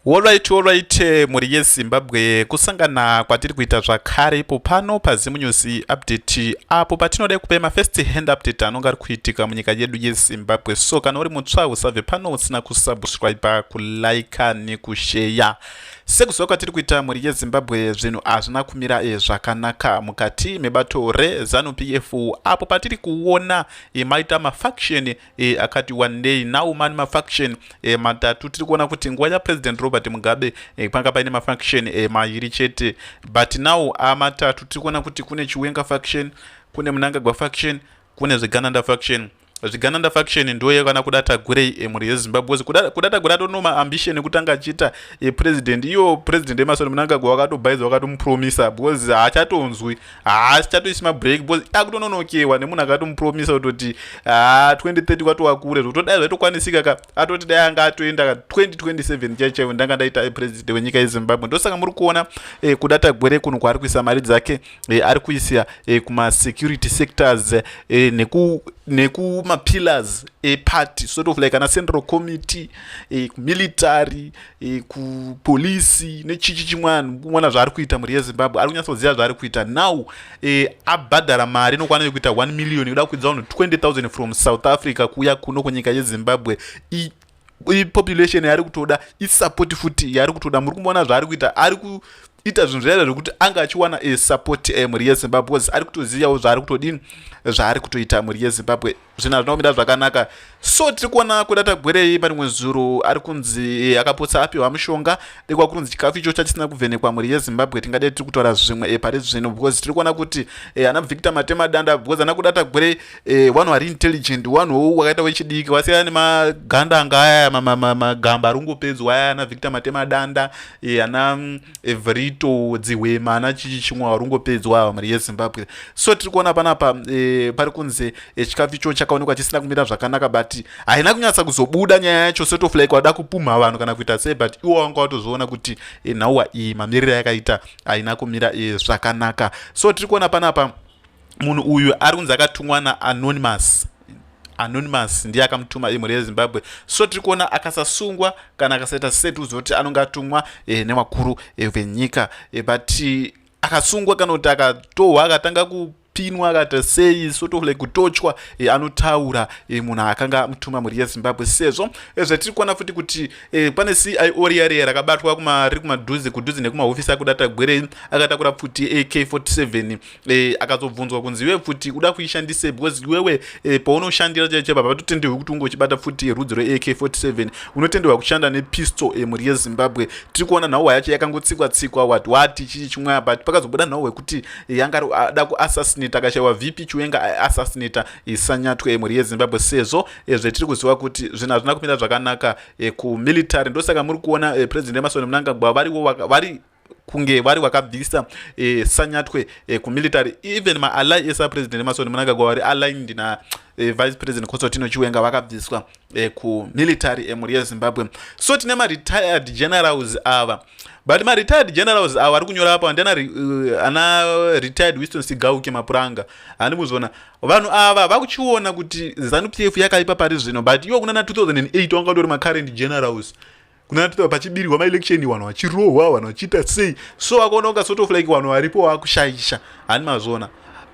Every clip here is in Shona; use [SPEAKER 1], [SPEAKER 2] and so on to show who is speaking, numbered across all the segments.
[SPEAKER 1] Alright, muri yeZimbabwe kusangana kwatiri kuita zvakare ipo pano paZimu News update apo patinoda kupa mafirst hand update anonga ari kuitika munyika yedu yeZimbabwe. So kana uri mutsva usabve pano usina kusubscribe, kulike nekushare. Sekuziva kwatiri kuita muri yeZimbabwe zvinhu hazvina kumira zvakanaka mukati mebato reZANU-PF apo patiri kuona maita mafaction akati one day now mani mafaction matatu. Tiri kuona kuti nguva yaPresident Robert Mugabe panga paine mafaction mairi chete, but now amatatu. Tiri kuona kuti kune Chiwenga faction, kune Mnangagwa faction, kune zveGananda faction. zveGananda faction ndoye kana kuda Tagwirei muri yeZimbabwe. Kuda Tagwirei atonoma ambition ekutanga achita president. Iyo president eMarcel Mnangagwa wakatobhaiza wakatomupromisa because haachatonzwi, haachatoisi mabreak because akutononokewa nemunhu akatomupromisa kutoti 2030 kwatova kure zvotodai zvaitokwanisika ka atoti dai anga atoenda 2027 chaichaivo ndanga ndaita president wenyika yeZimbabwe. Ndosaka muri kuona kuda Tagwirei kunhu kwaari kuisa mari dzake ari kuisa kuma security sectors nekumapillars eparty sort of like ana central committee, military, kupolisi nechichi chimwana. Kuona zvaari kuita muri yeZimbabwe, ari kunyatsoziva zvaari kuita. Now abhadhara mari inokwana kuita 1 million kuda kuidza vanhu 20,000 from South Africa kuya kuno kunyika yeZimbabwe. Population yaari kutoda isupport futi yaari kutoda. Muri kumboona zvaari kuita, ari kuita zvinhu zvaida zvokuti anga achiwana support muri yeZimbabwe. Ari kutozivawo zvaari kutodini, zvaari kutoita muri yeZimbabwe. Zvinhu zvinomira zvakanaka. So tiri kuona kuda Tagwirei parimwe zuro ari kunzi akapotsa apiwa mushonga dekwa kunzi chikafu icho chachisina kuvhenekwa muri yeZimbabwe. Tingadai tiri kutaura zvimwe pari zvino because tiri kuona kuti ana Victor Matemadanda because ana kuda Tagwirei vanhu vari intelligent, vanhu wakaita wechidiki wasiyana nemaganda anga aya magamba arungopedzwa aya ana Victor Matemadanda, ana Verito Dziwema ana chichi chimwe warungopedzwa muri yeZimbabwe. So tiri kuona panapa pari kunzi chikafu icho chakaonekwa chisina kumira zvakanaka, but haina kunyatsa kuzobuda nyaya yacho sort of like wada kupumha vanhu kana kuita sei, but iwo wanga watozoona kuti nhauwa iyi mamiriro yakaita haina kumira zvakanaka. So tiri kuona panapa munhu uyu ari kunzi akatumwa naAnonymous ndiye akamutuma muri yeZimbabwe. So tiri kuona akasasungwa kana akasaita setu zoti anonga atumwa nevakuru venyika, but akasungwa kana kuti akatohwa akatanga kupinwa akata sei sort of like kutochwa anotaura munhu akanga mutuma muri yeZimbabwe. Sezvo zvatiri kuona futi kuti pane CIO riya rakabatwa riri kudhuze nekumahofisi akuda Tagwirei akatakura futi AK47 akazobvunzwa kunzi iwe futi uda kuishandise because iwewe paunoshandira chaichaipa patotenderwi kuti unge uchibata futi rudzi rweAK47 unotenderwa kushanda nepistol muri yeZimbabwe. Tiri kuona nhauwa yacho yakangotsikwa wati chichi chimwe, but pakazobuda nhauwa yekuti yanga ada kuassassinate akashaiwa VP Chiwenga assassinate isanyatwe muri yeZimbabwe. Sezvo zvetiri kuziva kuti zvinhu hazvina kumira zvakanaka kumilitary. Ndosaka muri kuona president eMarcel Mnangagwa vari kunge vari vakabvisa sanyatwe kumilitary. Even maalai esapresident eMarcel Mnangagwa vari aligned vice president Kosotino Chiwenga vakabviswa kumilitary muri yeZimbabwe. So tine maretired generals ava, but maretired generals ava ari kunyora apa ana retired Winston Sigauke Mapuranga. Handi muzona vanhu ava vakuchiona kuti ZANU-PF yakaipa pari zvino, but iwo kuna 2008 wanga ndori macurrent generals kuna pachibirirwa maelection vanhu vachirohwa vanhu vachiita sei. So akaona kunga sort of like vanhu varipo vakushaisha, handi mazona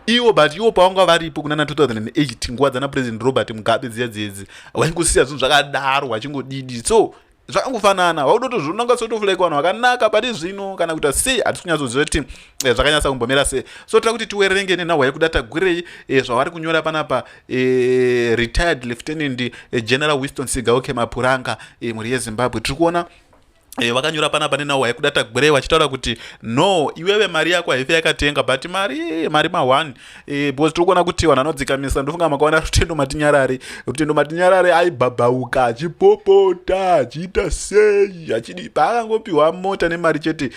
[SPEAKER 1] iwo, but iwo pavanga varipo kuna 2008 nguva dzana President Robert Mugabe dziyadzidzi vaingosiya zvinhu zvakadaro vachingodidi. So zvakangofanana vaudotozvinonga sort of like vanhu vakanaka pari zvino kana kuita sei hatisi kunyatsoziva kuti zvakanyatsa kumbomira sei. So tira kuti tiwerenge nenhauwa yekuda Tagwirei zvavari kunyora panapa. Retired Lieutenant General Winston Sigauke Mapuranga muri yeZimbabwe. Tiri kuona vakanyora panapa nenhauwa yekuda Tagwirei vachitaura kuti no, iwewe mari yako haife yakatenga, but mari ma1 because tiri kuona kuti vanhu vanodzikamisa. Ndofunga makaona Rutendo Matinyarare aibhabhauka achipopota achiita sei achidi paakangopiwa mota nemari chete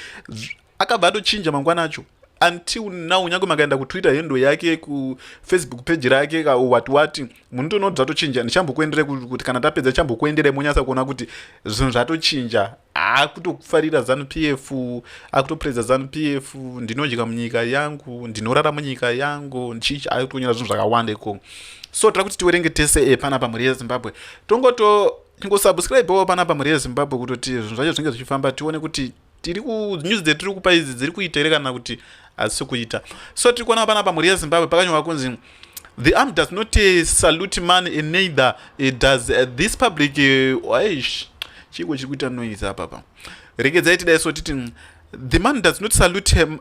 [SPEAKER 1] akabva atochinja mangwana acho. Until now nyange makaenda kuTwitter hendo yake kuFacebook page rake wati munhu unotochinja ndichambokuendere kuti kana tapedza chambokuendere monyasa kuona kuti zvinhu zvatochinja. Akutofarira ZANU-PF, akutopreza ZANU-PF, ndinodya munyika yangu, ndinorara munyika yangu, ndichichi akutonyora zvinhu zvakawanda iko. So tira kuti tiwerenge tese panapa muri yeZimbabwe. Tongoto ingosubscribewo panapa mhuri yezimbabwe kutoti zvinhu zvacho zvinge zvichifamba tione kuti news dzatiri kupa idzi dziri kuita here kana kuti hadzisi kuita. So tiri kuona panapa mhuri yezimbabwe pakanyorwa kunzi the army does not salute man and neither does this public chiko chiri kuita noise apapa. Regedzai tidai so titi the man does not salute him,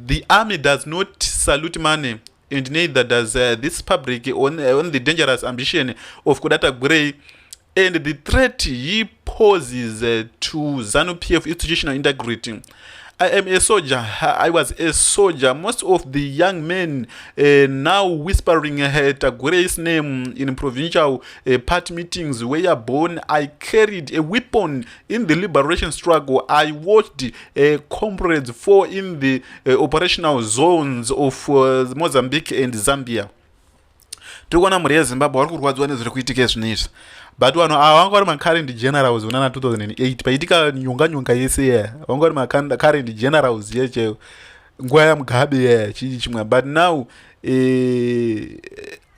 [SPEAKER 1] the army does not salute man and neither does this public on the dangerous ambition of Tagwirei and the threat he poses to ZANU-PF institutional integrity. I am a soldier. I was a soldier. Most of the young men now whispering Tagwirei's name in provincial party meetings were born. I carried a weapon in the liberation struggle. I watched comrades fall in the operational zones of Mozambique and Zambia. Tikuona mhuri yezimbabwe vari kurwadziwa nezviri kuitika zvinezvi, but vanhu ava vanga vari macurrent generals unana 2008 paitika nyonga yese iya vanga vari macurrent generals yeche nguva yamugabe iya chii chimwe, but now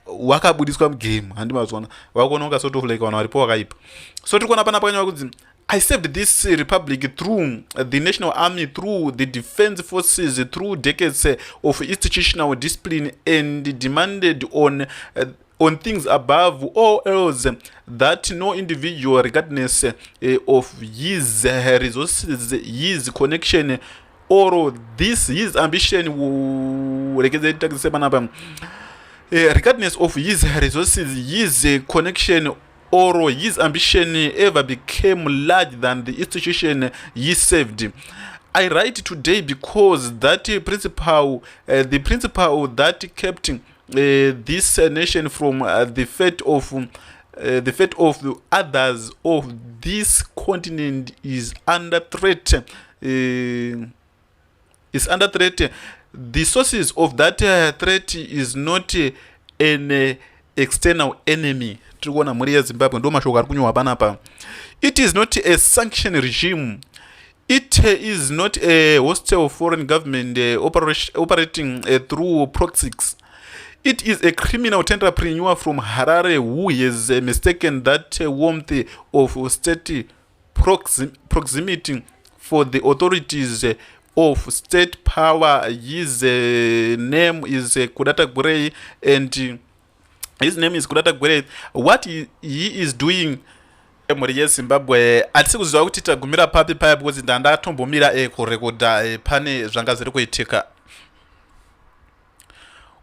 [SPEAKER 1] wakabudiswa mugame handimazvona vakuona unga sort of like vanhu varipo vakaipa. So tiri kuona pana pakanyorwa kunzi I saved this republic through the national army, through the defense forces, through decades of institutional discipline, and demanded on things above all else that no individual, regardless of his resources, his connection, or his ambition, regardless of his resources, his connection, or his ambition ever became larger than the institution he served. I write today because that principle, the principle that kept this nation from the fate of the others of this continent is under threat. Is under threat. The sources of that threat is not an external enemy. Trikuona mhuri yezimbabwe ndo mashoko ari kunyorwa panapa. It is not a sanction regime. It is not a hostile foreign government operating through proxies. It is a criminal entrepreneur from Harare who has mistaken that warmth of state proximity for the authorities of state power. His name is Tagwirei, and his name is Tagwirei. What he is doing mhuri yezimbabwe hatisi kuziva kuti tagumira papi paya because ndandatombomira kurekodha pane zvanga zviri kuitika.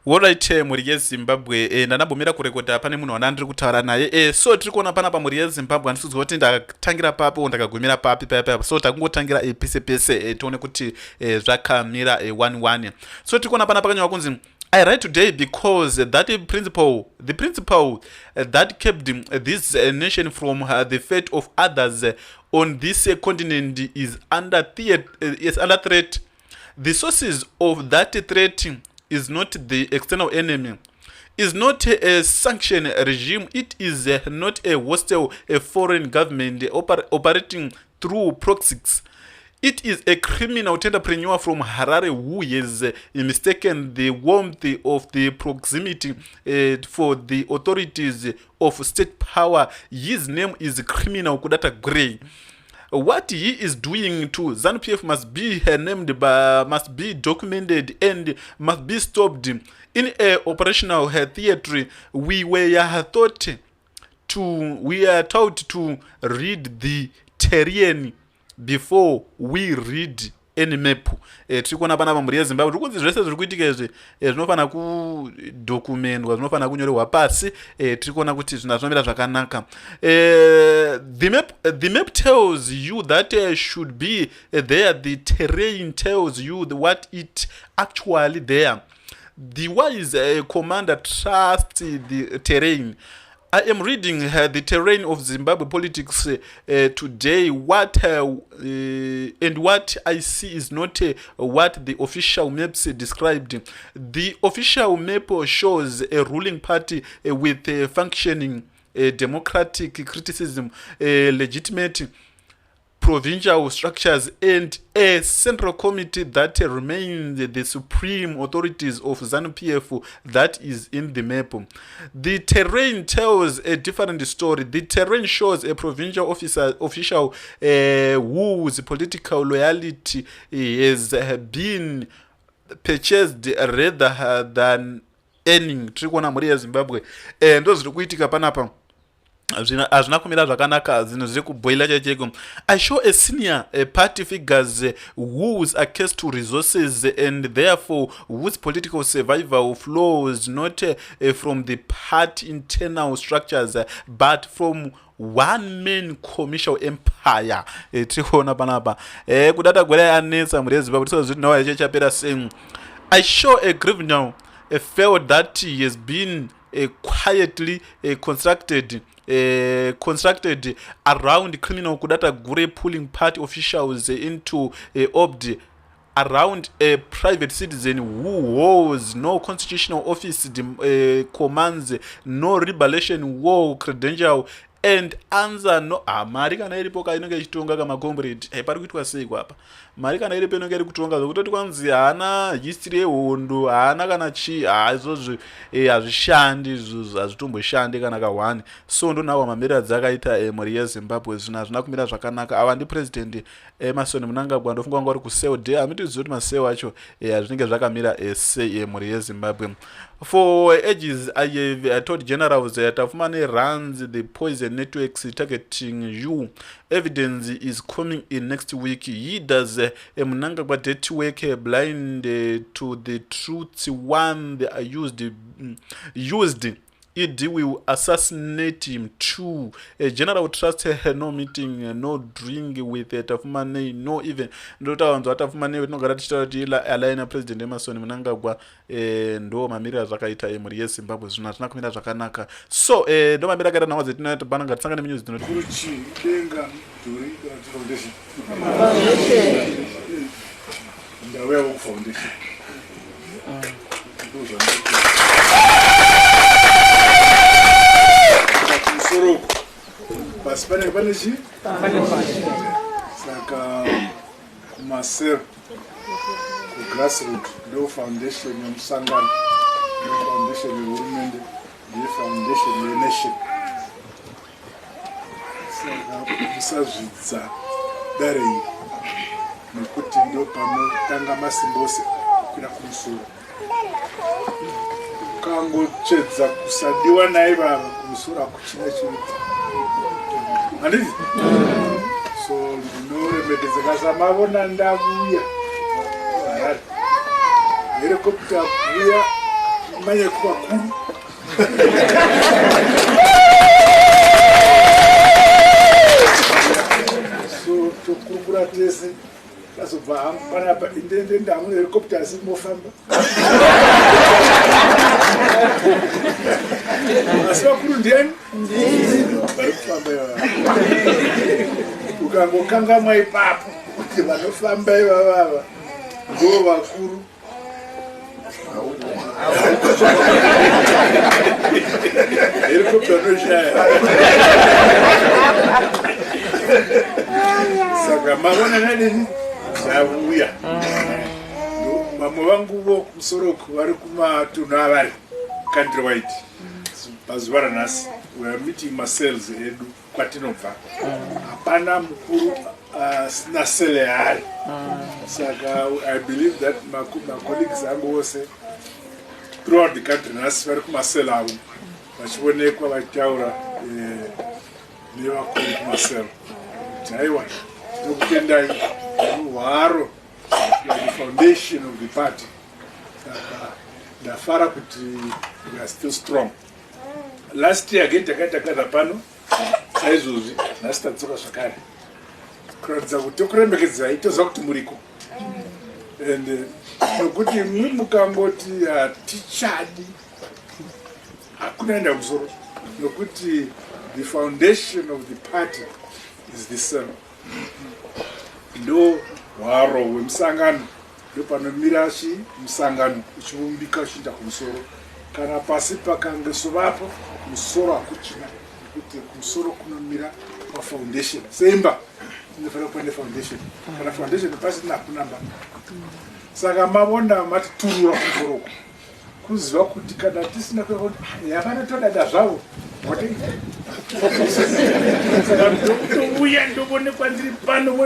[SPEAKER 1] Alright, mhuri yezimbabwe ndandambomira kurekodha pane munhu wana ndiri kutaura naye. So tiri kuona panapa mhuri yezimbabwe handisi kuziva kuti ndakatangira papi ndakagumira papi paya. So takungotangira pese pese tione kuti zvakamira 1-1. So tiri kuona panapa pakanyorwa kunzi I write today because that principle, the principle that kept this nation from the fate of others on this continent is under threat. The sources of that threat is not the external enemy, is not a sanction regime. It is not a hostile foreign government operating through proxies. It is a criminal entrepreneur from Harare who has mistaken the warmth of the proximity for the authorities of state power. His name is criminal Tagwirei. What he is doing to ZANU-PF must be named, must be documented, and must be stopped. In a operational theatre, we are taught to read the terrain before we read any map. Tiri kuona panapa mhuri yezimbabwe tiri kunzi zvese zviri kuitika izvi zvinofana kudokumentwa, zvinofana kunyorerwa pasi. Tiri kuona kuti zvinhu zvinomira zvakanaka. The map tells you that should be there. The terrain tells you what it actually there. The wise commander trusts the terrain. I am reading the terrain of Zimbabwe politics today. What I see is not what the official maps described. The official map shows a ruling party with functioning democratic criticism, legitimate provincial structures and a central committee that remains the supreme authorities of ZANU-PF that is in the map. The terrain tells a different story. The terrain shows a provincial official whose political loyalty has been purchased rather than earning. Tiri kuona mhuri yeZimbabwe ndo zviri kuitika panapa. Hazvina kumira zvakanaka zvinhu zviri kubhoila chaiko. I show a senior party figures who are access to resources and therefore whose political survival flows not from the party internal structures but from one main commercial empire. Tiri kuona panapa Chobvira Tagwirei anetsa mhuri yeZimbabwe so zviti nawo chapera sei. I show a criminal felt that he has been quietly constructed around criminal Chobvira Tagwirei pulling party officials into OBD around a private citizen who holds no constitutional office, commands no liberation war credential and answer no mari kana iripo inenge ichitonga kama comrade pari kuitwa sei apa mari kana iripo inenge iri kutonga zvokutoti kwanzi haana history yehondo haana kana chi izvozvo hazvishandi izvozvo hazvitomboshandi kana ka1 so ndo nawo mamiriro dzakaita mhuri yeZimbabwe zvino hazvina kumira zvakanaka. Ava ndi president Emmerson Mnangagwa ndofunga wanga uri kuseo de hamitizivi kuti maseo acho hazvinenge zvakamira sei mhuri yeZimbabwe. For ages I have told generals that Tafumane runs the poison networks targeting you. Evidence is coming in next week. He does Mnangagwa dirty work blind to the truth one they are used. It will assassinate him too. A general trust no meeting, no drink with Tafumane, no even. Ndotawanzwa Tafumane wetinogara tichitaura kuti align president Emmerson Mnangagwa ndo mamiriro zvakaita mhuri yeZimbabwe zvino hazvina kumira zvakanaka. So ndo mamiriro akaita nawo dzetinoti pano ngatisangane nenyuzi dzinoti
[SPEAKER 2] kuruchi denga dhuri foundation ndauya foundation basi pane chi saka kumasero kugrassroot ndo foundation yemusangano ndo foundation yehurumende ndiye foundation yenation saka musazvidza dare iyi nekuti ndo panotanga masimba ose kukwira kumusoro ukangotsvedza kusadiwa naye vava kumusoro hakuchina chiriti handiti so ndinoremekedzeka samavona ndavuya harare helikopta vuya manye kuvakuru so tokurukura tese azobva panapa indende ndamu helikopta asi mofamba asi vakuru ndiani vari kufamba ivava ukangokangamwa ipapo kuti vanofamba ivavava ndo vakuru helikopta noshaya saka mavona nadini zvavuya vamwe vanguvo kumusoroku vari kumatunhu avari country wide pazuva ranhasi we are meeting masales edu kwatinobva hapana mukuru asina sele yaari saka I believe that macolleagues angu vose throughout the country nhasi vari kumasele avo vachionekwa vachitaura nevakuru kumasele kuti haiwa ndokutendai hwaro the foundation of the party ndafara kuti we are still strong. Last year again takatakaza pano saizvozvi nhasi tadzoka zvakare kuratidza kuti tokuremekedzai toziva kuti muriko and nokuti mwi mukangoti hatichadi hakuna enda musoro nokuti the foundation of the party is the same. Ndo hwaro hwemusangano ndo panomira musangano uchivumbika uchienda kumusoro kana pasi pakange sovapo musoro hakuchina nekuti kumusoro kunomira pafoundation semba tinofanira kuva nefoundation kana foundation pasina kunamba saka mavonda mati turura kumusoro kuziva kuti kana tisina yavanotodada zvavo saka ndokutouya ndovonekwa ndiri pano